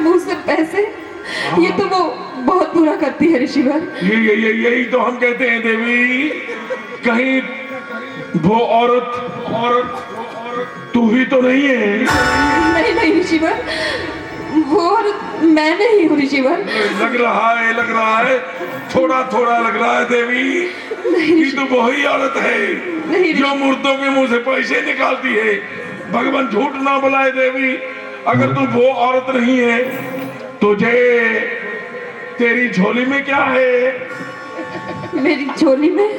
मुंह से पैसे, ये तो वो बहुत बुरा करती है ऋषिवर। यही तो हम कहते हैं देवी, कहीं वो औरत तू ही तो नहीं है। नहीं ऋषिवर, वो औरत मैं नहीं हूँ ऋषिवर। लग रहा है थोड़ा लग रहा है देवी कि तू वही औरत है जो मुर्दों के मुंह से पैसे निकालती है। भगवान झूठ ना बुलाए देवी, अगर तू वो औरत नहीं है तुझे तेरी झोली में क्या है? मेरी झोली में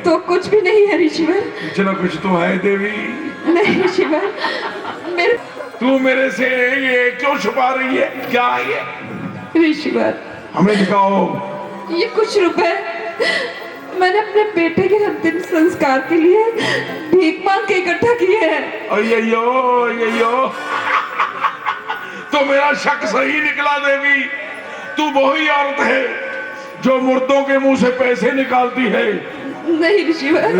तो कुछ भी नहीं है ऋषिवर। कुछ ना कुछ तो है देवी। नहीं ऋषिवर, तू मेरे से ये क्यों छुपा रही है? क्या है ये? ऋषिवर हमें दिखाओ। ये कुछ रुपए मैंने अपने बेटे के अंतिम संस्कार के लिए भीख मांग के इकट्ठा किए हैं। अय्यो तो मेरा शक सही निकला देवी, तू वही औरत है जो मुर्दों के मुंह से पैसे निकालती है। नहीं ऋषिवर,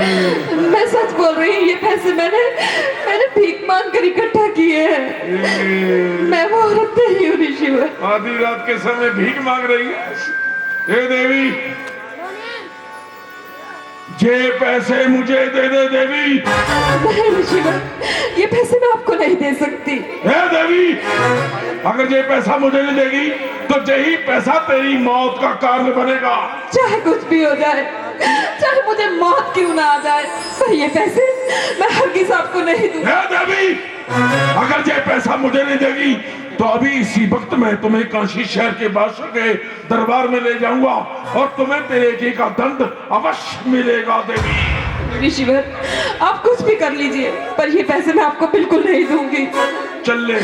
मैं सच बोल रही हूँ। ये पैसे मैंने भीख मांग कर इकट्ठा किए हैं। मैं वो औरत नहीं हूँ ऋषिवर। आधी रात के समय भीख मांग रही है? हे देवी, ये पैसे मुझे दे दे देवी। नहीं ऋषिवर, ये पैसे मैं आपको नहीं दे सकती। हे देवी, अगर ये पैसा मुझे नहीं देगी तो यही पैसा तेरी मौत का कारण बनेगा। चाहे कुछ भी हो जाए, चाहे मुझे मौत क्यों ना आ जाए, पर ये पैसे मैं हरगिज़ आपको नहीं दूंगी। हे देवी, अगर ये पैसा मुझे नहीं देगी तो अभी इसी वक्त मैं तुम्हें काशी शहर के बादशाह के दरबार में ले जाऊंगा और तुम्हें तेरे जी का दंड अवश्य मिलेगा देवी। ऋषिवर, आप कुछ भी कर लीजिए, पर ये पैसे मैं आपको बिल्कुल नहीं दूंगी। चल ले,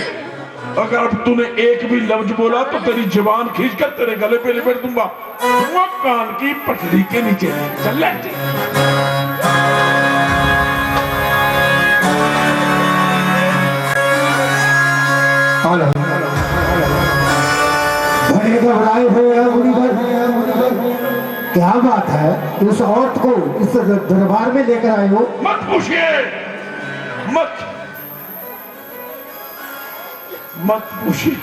अगर अब तूने एक भी लफ्ज बोला तो तेरी जुबान खींचकर तेरे गले पे लिपेट दूंगा, वो कान की पटरी के नीचे। चल ले। बड़े घबराए हुए हैं मुनिवर। क्या बात है, उस औरत को इस दरबार में लेकर आए हो? मत पूछिए, मत पूछिए।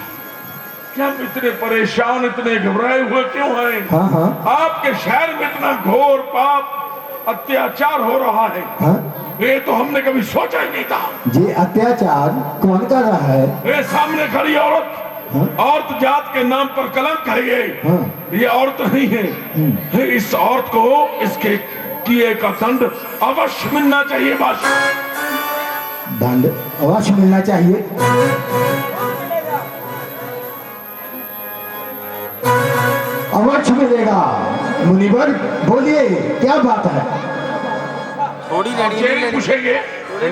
क्या हम इतने परेशान, इतने घबराए हुए क्यों हैं? हाँ। आपके शहर में इतना घोर पाप अत्याचार हो रहा है। हाँ? ये तो हमने कभी सोचा ही नहीं था। ये अत्याचार कौन कर रहा है? ये सामने खड़ी औरत, औरत जात के नाम पर कलंक है ये औरत नहीं है। इस औरत को इसके किए का दंड अवश्य मिलना चाहिए। बस दंड अवश्य मिलना चाहिए। अवश्य मिलेगा। मुनिवर बोलिए, क्या बात है? थोड़ी पूछेंगे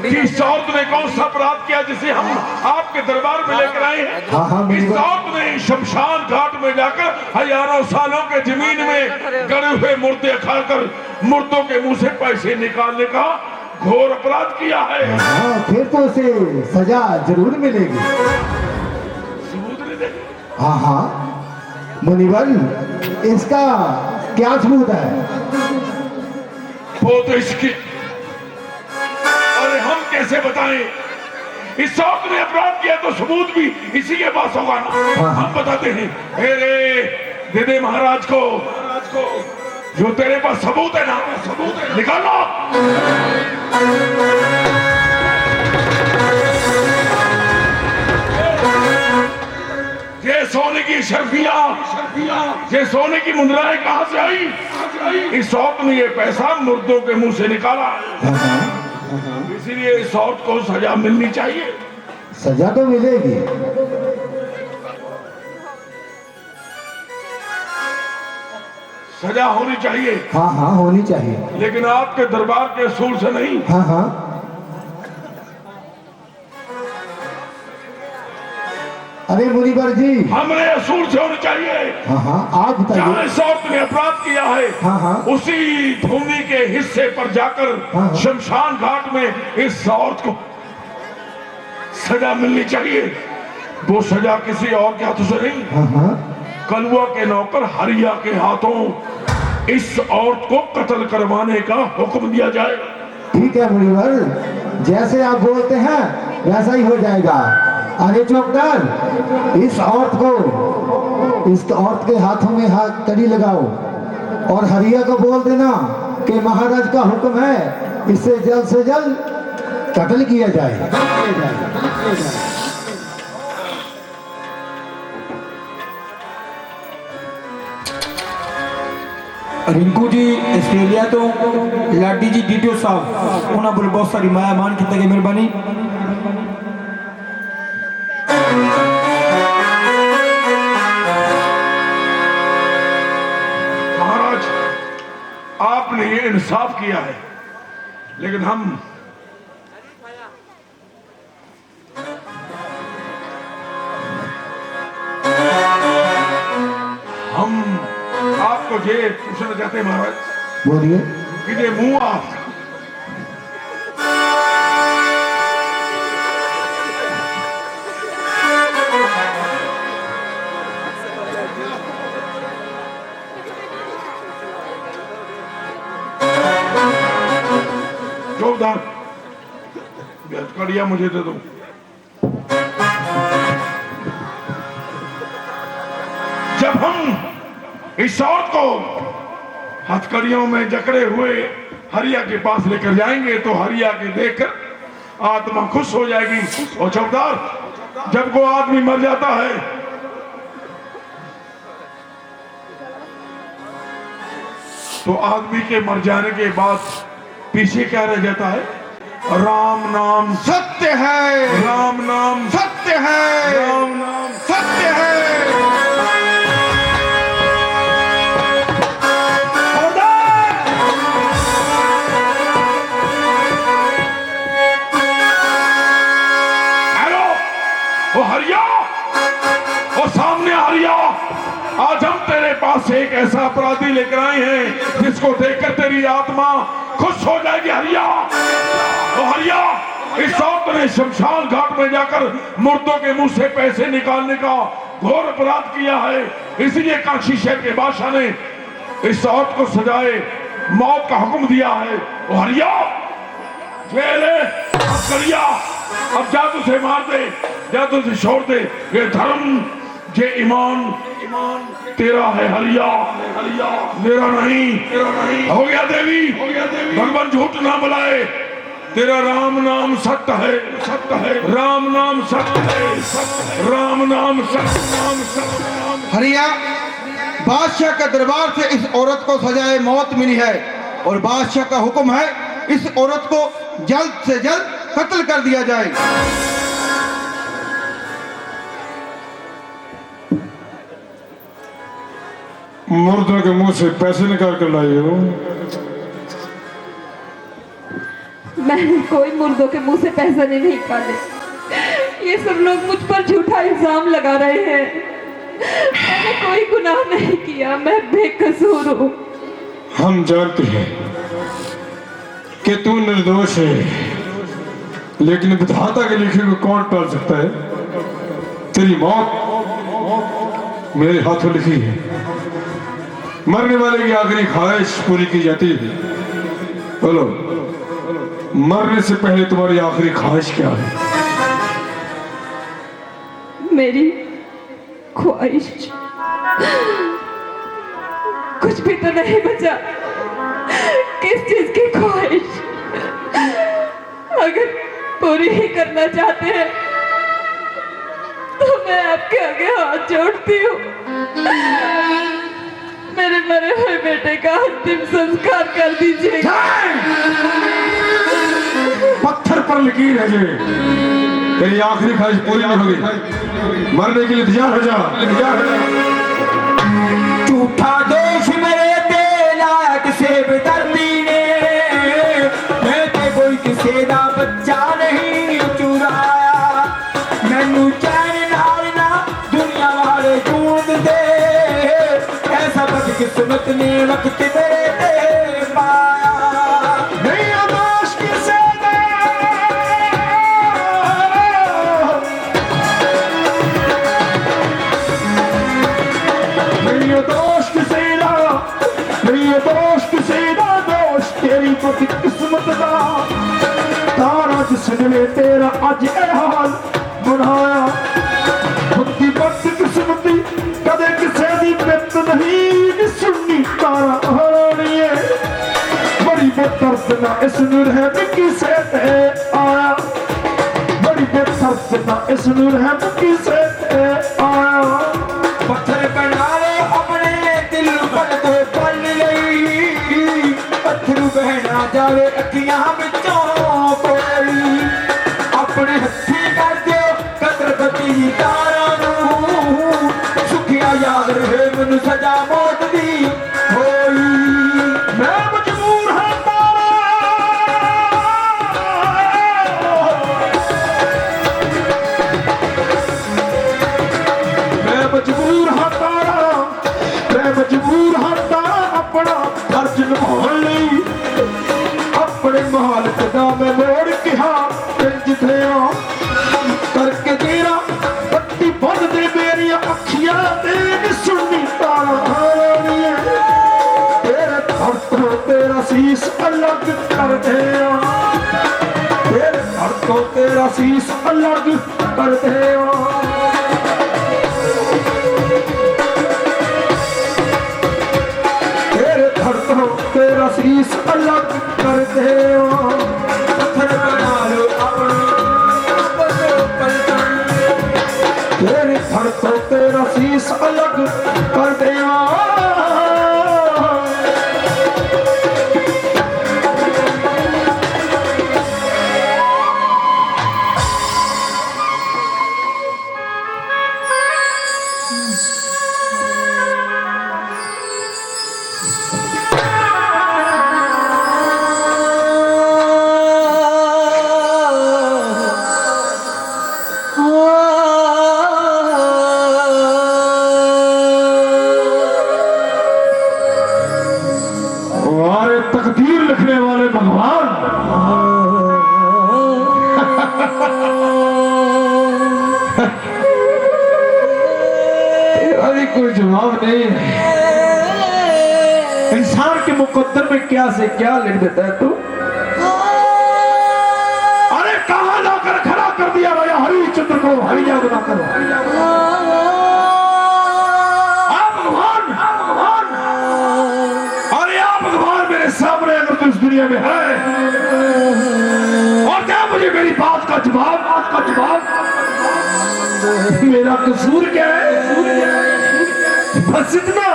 कि इस औरत ने कौन सा अपराध किया जिसे हम आपके दरबार में लेकर आए हैं? हाँ, इस औरत ने शमशान घाट में जाकर हजारों सालों के जमीन में गड़े हुए मुर्दे खाकर मुर्दों के मुंह से पैसे निकालने का घोर अपराध किया है। हाँ, फिर तो उसे सजा जरूर मिलेगी। सबूत नहीं देंगे? हाँ मुनिवर, इसका क्या सबूत है? वो तो इसकी, अरे हम कैसे बताएं? इस औरत ने अपराध किया तो सबूत भी इसी के पास होगा ना। हम बताते हैं। दे दे महाराज को जो तेरे पास सबूत है ना, सबूत है, निकालो। ये सोने की शर्फियां, ये सोने की मुद्राएं कहां से आई? इस औरत ने ये पैसा मुर्दों के मुंह से निकाला। इसीलिए इस औरत को सजा मिलनी चाहिए। सजा तो मिलेगी। सजा होनी चाहिए। हाँ होनी चाहिए, लेकिन आपके दरबार के असूल से नहीं। हाँ। अरे मुनिवर जी, हमने असूल से होनी चाहिए। हाँ आप जहाँ बताइए। इस औरत ने अपराध किया है, हाँ। उसी भूमि के हिस्से पर जाकर हाँ। शमशान घाट में इस औरत को सजा मिलनी चाहिए। वो सजा किसी और के हाथों से नहीं, हाँ। कलुआ के नौकर हरिया के हाथों इस औरत को कत्ल करवाने का हुक्म दिया जाएगा। ठीक है मुनिवर, जैसे आप बोलते हैं वैसा ही हो जाएगा। अरे चौकीदार, इस औरत के हाथों में हाथ कड़ी लगाओ और हरिया को बोल देना कि महाराज का हुक्म है, इसे जल्द से जल्द कत्ल किया जाए। रिंकू जी आस्ट्रेलिया तो लाडी जी डीटीओ साहब उन्होंने बोले बहुत सारी माया मान की तक मेहरबानी। महाराज आपने ये इंसाफ किया है, लेकिन हम आपको ये पूछना चाहते हैं महाराज, बोलिए। कि ये मुंह आप जोरदार कड़िया मुझे दे दो। जब हम इस औरत को हथकड़ियों में जकड़े हुए हरिया के पास लेकर जाएंगे तो हरिया के देखकर आत्मा खुश हो जाएगी। और चौकीदार, जब वो आदमी मर जाता है तो आदमी के मर जाने के बाद पीछे क्या रह जाता है? राम नाम सत्य है, राम नाम सत्य है, राम नाम सत्य है। हेलो, वो हरिया, वो सामने हरिया, आज हम तेरे पास एक ऐसा अपराधी लेकर आए हैं जिसको देखकर तेरी आत्मा खुश हो जाएगी। हरिया, वो हरिया, इस औरत ने शमशान घाट में जाकर मुर्दों के मुंह से पैसे निकालने का घोर अपराध किया है। इसलिए काशी शहर के बादशाह ने इस औरत को सजाए मौत का हुक्म दिया है। वो हरिया, जेल करिया, अब जा तुझे मार दे, जा तुझे छोड़ दे। ये धर्म, ये ईमान तेरा है हरिया, मेरा नहीं। हो गया देवी, भगवान झूठ ना बुलाए, तेरा राम नाम सत्य है, राम नाम सत्य है, राम नाम सत्य। हरिया, बादशाह के दरबार से इस औरत को सजाए मौत मिली है और बादशाह का हुक्म है इस औरत को जल्द से जल्द कत्ल कर दिया जाए। मुर्दों के मुंह से पैसे निकाल कर लाई हो? मैंने कोई मुर्दों के मुंह से पैसे नहीं निकाले। ये सब लोग मुझ पर झूठा इल्जाम लगा रहे हैं। मैंने कोई गुनाह नहीं किया, मैं बेकसूर हूँ। हम जानते हैं कि तू निर्दोष है, लेकिन विधाता के लिखे को कौन टाल सकता है? तेरी मौत मेरे हाथों लिखी है। मरने वाले की आखिरी ख्वाहिश पूरी की जाती है। बोलो, मरने से पहले तुम्हारी आखिरी ख्वाहिश क्या है? मेरी ख्वाहिश कुछ भी तो नहीं बचा। किस चीज की ख्वाहिश? अगर पूरी ही करना चाहते हैं तो मैं आपके आगे हाथ जोड़ती हूँ। मेरे मरे हुए बेटे का अंतिम संस्कार कर दीजिएगा। पत्थर पर लकीर है ये। तेरी आखिरी ख्वाहिश पूरी नहीं होगी। मरने के लिए तैयार हो जा, तैयार हो जा। झूठा दोष मेरे ते लायक से बेदर्दी ने, मैं ते कोई किसी दा बच्चा नहीं चुराया। मैनू चैन नाल ना दुनिया वाले ढूंढ दे, ऐसा बदकिस्मत ने वक्त मेरे ते पाया। नहीं दोष किसे दा, नहीं दोष किसे दा, नहीं दोष किसे दा, दोष तेरी बदकिस्मत दा। तारा जिसने तेरा अज ए हाल बनाया, इस नूर है मिट्टी से आया, बड़ी बेतरफता इस नूर है मिट्टी से आया। पत्थर बना ले अपने दिल पर तो पल गई, पत्थर बहना जावे अखियां विचों कोई, अपने हथी कर दो कदर बती तारा नू, सुखिया याद रहे मैनू सजा मौत दी होई। मैं मजबूर हाँ तारा, मैं मजबूर हाँ तारा, मैं मजबूर हाँ तारा अपना फर्ज निभाउण लई, अपने मालिक दा मैं मोड़ के हाँ जिथे करके तेरा पट्टी बंद दे मेरी अखियां तेरी सुननी तारा, तेरे घर तो तेरा शीश अलग कर दे, तेरे घर तो तेरा शीश अलग कर दे। तेरे घर तो तेरा शीश अलग कर दे। पत्थर बना लो अपने तेरे घर तो तेरा शीश अलग कर दे। हमारे तकदीर लिखने वाले भगवान, तेरा भी कोई जवाब नहीं है। इंसान के मुकद्दर में क्या से क्या लिख देता है तू। अरे कहां लाकर खड़ा कर दिया राजा हरिश्चंद्र को हरिया बनाकर। सामने अगर तू इस दुनिया में है और क्या मुझे मेरी बात का जवाब, मेरा कसूर क्या है? बस इतना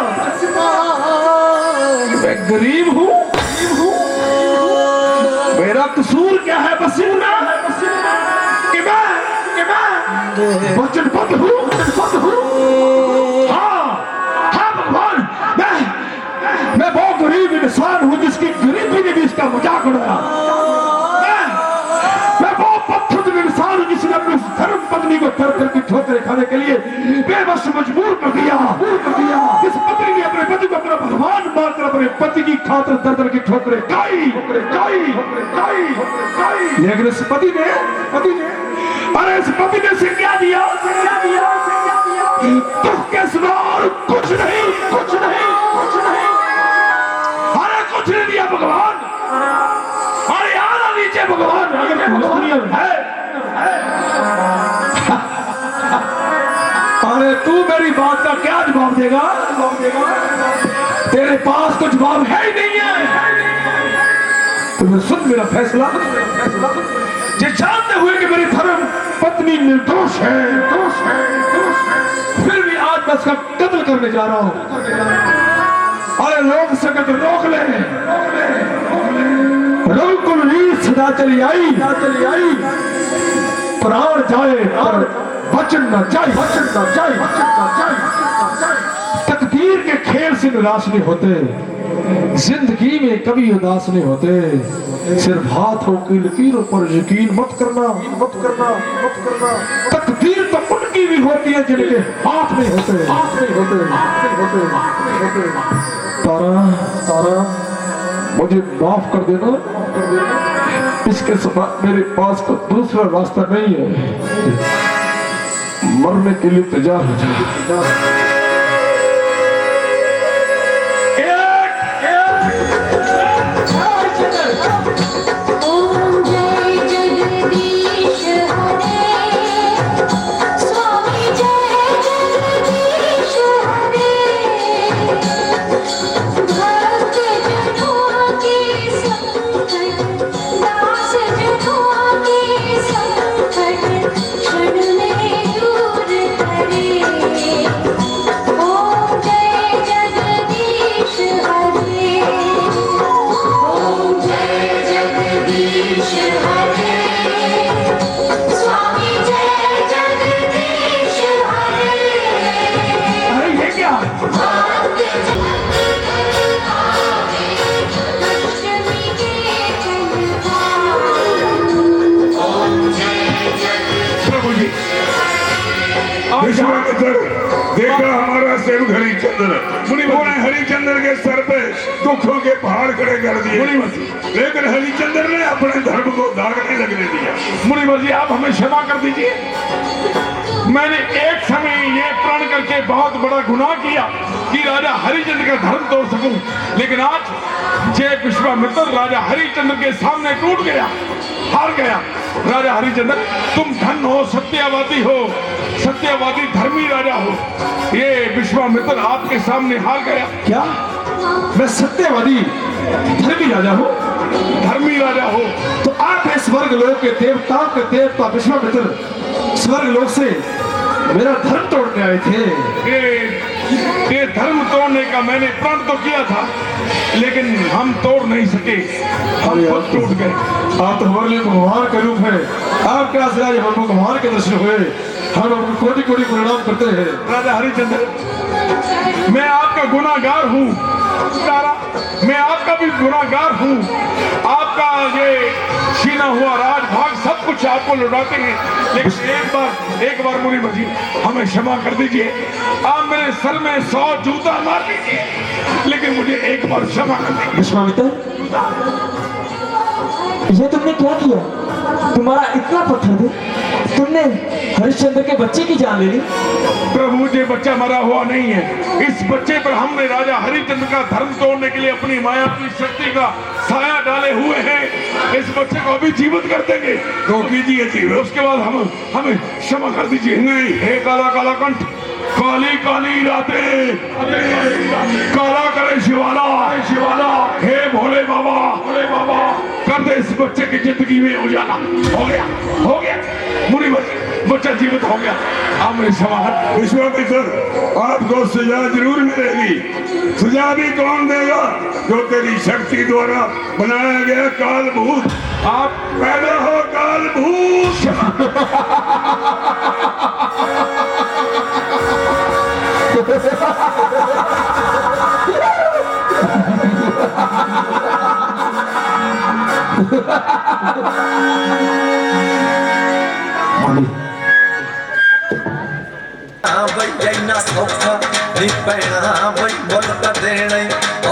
मैं गरीब हूं, मेरा कसूर क्या है? बस इतना कि मैं वचनबद्ध हूं। हाँ भगवान, मैं बहुत गरीब इंसान हूं जिसकी गरीबी ने भी इसका मजाक उड़ाया। मैं बहुत पत्थर इंसान हूं जिसने अपनी धर्म पत्नी को तर की ठोकरें खाने के लिए बेबस मजबूर कर दिया। जिस पत्नी ने अपने पति को अपना भगवान मानकर अपने पति की खातिर दर की ठोकरें खाई। लेकिन इस पति ने अरे इस पति ने से क्या दिया? दुख के सिवा और कुछ नहीं। अरे कुछ नहीं दिया भगवान। अरे आना नीचे भगवान, अगर दुनिया में है। अरे तू मेरी बात का क्या जवाब देगा? तेरे पास तो जवाब है ही नहीं है। तो सुन मेरा फैसला, ये जानते हुए कि मेरी धर्म पत्नी निर्दोष है, फिर भी आज मैं उसका कत्ल करने जा रहा हूं। अरे रोक सके तो रोक ले, बिल्कुल ही सदा चली आई, प्राण जाए और वचन न जाए। तकदीर के खेल से निराश नहीं होते, जिंदगी में कभी उदास नहीं होते। सिर्फ हाथों की लकीरों पर यकीन मत करना। तकदीर तो उनकी भी होती है जिनके हाथ नहीं होते। तारा मुझे माफ कर देना, इसके सिवा मेरे पास कोई दूसरा रास्ता नहीं है। मरने के लिए तैयार हो जाए। ओम जय जगदीश हरे, ओम जय जगदीश हरे, स्वामी जय जगदीश हरे। अरे ये क्या? अष्टमी के चंद्रमा, प्रभु जी विश्वामित्र देखा हमारा सेवक हरिचंद्र मुनि ने हरिचंद्र के सर पे दुखों के पहाड़ खड़े कर दिए लेकिन हरिचंद्र ने अपने धर्म को दागने लगने दिया। मुनिवर जी आप हमें क्षमा कर दीजिए। मैंने एक समय ये प्रण करके बहुत बड़ा गुनाह किया कि राजा हरिचंद्र का धर्म तोड़ सकूं, लेकिन आज जय विश्वामित्र राजा हरिचंद्र के सामने टूट गया, हार गया। राजा हरिचंद्र तुम धन हो, सत्यवादी हो, सत्यवादी धर्मी राजा हो। ये विश्वामित्र आपके सामने हार गया। क्या मैं सत्यवादी धर्मी राजा हूँ? धर्मी राजा हो तो आप इस स्वर्ग लोक के देवताओं के देवता विश्वामित्र स्वर्ग लोक से मेरा धर्म तोड़ने आए थे। ये धर्म तोड़ने का मैंने प्रण तो किया था, लेकिन हम तोड़ नहीं सके, हम खुद टूट गए। आप तो हमारे लिए भगवान का रूप है। आपके आशीर्वाद हमको भगवान के दर्शन हुए, हम आपको कोटि कोटि प्रणाम करते हैं। राजा हरिचंद्र मैं आपका गुनाहगार हूँ, तारा मैं आपका भी गुनाहगार हूँ। आपका ये छीना हुआ राजभाग सब कुछ आपको लौटाते हैं, लेकिन एक बार मुनि जी हमें क्षमा कर दीजिए। आप मेरे सर में 100 जूता मार दीजिए, लेकिन मुझे एक बार क्षमा कर दीजिए। विश्वामित्र ये तुमने क्या किया? तुम्हारा इतना पत्थर थे, तुमने हरिश्चंद्र के बच्चे की जान ले ली। प्रभु जी बच्चा मरा हुआ नहीं है, इस बच्चे पर हमने राजा हरिचंद्र का धर्म तोड़ने के लिए अपनी माया की शक्ति का साया डाले हुए हैं। इस बच्चे को अभी जीवित कर देंगे, तो कीजिए जीवित, उसके बाद हमें क्षमा कर दीजिए। नहीं हे काला काला कंठ, काली काली रातें, काला करे शिवाला, शिवाला हे भोले बाबा, भोले बाबा कर दे इस बच्चे की जिंदगी में उजाला। हो गया, हो गया मुनि बच्चा जीवित हो गया। आप मेरे क्षमा। विश्वामित्र आपको सजा जरूर मिलेगी। सजा भी कौन देगा? जो तेरी शक्ति द्वारा बनाया गया काल भूत। आप पैदा हो काल भूत। बई जैना सौखा नी पैना बई बोल कर देने